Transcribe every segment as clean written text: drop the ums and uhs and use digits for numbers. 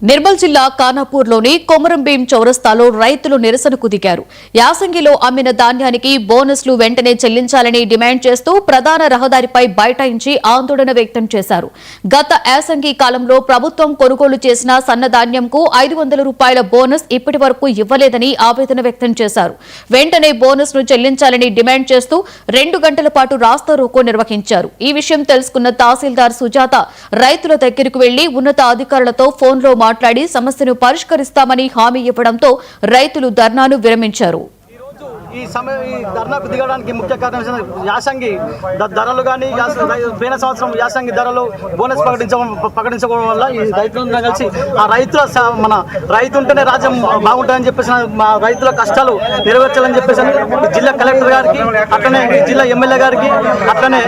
నిర్మల్ జిల్లా ఖానాపూర్లోని కొమరంభీం చౌరస్తాలో రైతులు నిరసనకు దిగారు. యాసంగిలో అమ్మిన ధాన్యానికి బోనస్లు వెంటనే చెల్లించాలని డిమాండ్ చేస్తూ ప్రధాన రహదారిపై బైఠాయించి ఆందోళన వ్యక్తం చేశారు. గత యాసంగి కాలంలో ప్రభుత్వం కొనుగోలు చేసిన సన్నధాన్యంకు 500 రూపాయల బోనస్ ఇప్పటి వరకు ఇవ్వలేదని ఆవేదన వ్యక్తం చేశారు. వెంటనే బోనస్ ను చెల్లించాలని డిమాండ్ చేస్తూ 2 గంటల పాటు రాస్తారోకో నిర్వహించారు. ఈ విషయం తెలుసుకున్న తహసీల్దార్ సుజాత రైతుల దగ్గరకు వెళ్లి ఉన్నత అధికారులతో ఫోన్లో మాట్లాడి సమస్యను పరిష్కరిస్తామని హామీ ఇవ్వడంతో రైతులు ధర్నాను విరమించారు. ఈ ధర్నాకు దిగడానికి ముఖ్య కారణం యాసంగి ధరలు కానీ పోయిన సంవత్సరం యాసంగి ధరలు బోనస్ ప్రకటించడం వల్ల ఈ రైతులందరూ కలిసి ఆ రైతుల మన రైతు ఉంటేనే రాజ్యం బాగుంటుందని చెప్పేసి మా రైతుల కష్టాలు నెరవేర్చాలని చెప్పేసి జిల్లా కలెక్టర్ గారికి, అట్లనే జిల్లా ఎమ్మెల్యే గారికి, అట్లనే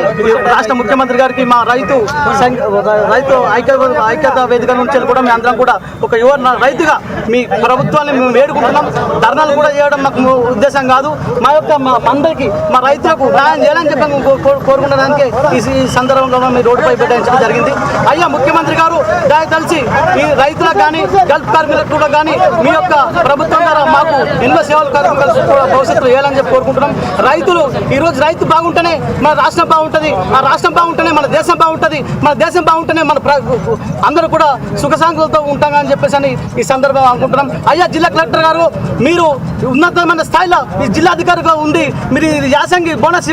రాష్ట్ర ముఖ్యమంత్రి గారికి మా రైతు ఐక్యత వేదిక నుంచి కూడా మేము అందరం కూడా ఒక రైతుగా మీ ప్రభుత్వాన్ని మేము వేడుకుంటున్నాం. ధర్నాలు కూడా చేయడం మాకు ఉద్దేశం కాదు. మా అందరికీ మా రైతులకు న్యాయం చేయాలని చెప్పి కోరుకునేదానికి ఈ సందర్భంలో మీ రోడ్డుపై పెట్టించడం జరిగింది. అయ్యా ముఖ్యమంత్రి గారు దయతలిచి ఈ రైతులకు కానీ గల్ఫ్ కార్మికులకు కూడా కానీ మీ యొక్క ప్రభుత్వం ద్వారా మాకు ఎన్నో సేవలు భవిష్యత్తులో వేయాలని చెప్పి కోరుకుంటున్నాం. రైతులు ఈరోజు రైతు బాగుంటేనే మన రాష్ట్రం బాగుంటుంది, ఆ రాష్ట్రం బాగుంటేనే మన దేశం బాగుంటుంది, మన దేశం బాగుంటేనే మన అందరూ కూడా సుఖశాంతులతో ఉంటామని చెప్పేసి ఈ సందర్భంగా అనుకుంటున్నాం. అయ్యా జిల్లా కలెక్టర్ గారు, మీరు ఉన్నతమైన స్థాయిలో ఈ జిల్లాధికారిగా ఉండి మీరు యాసంగి బోనస్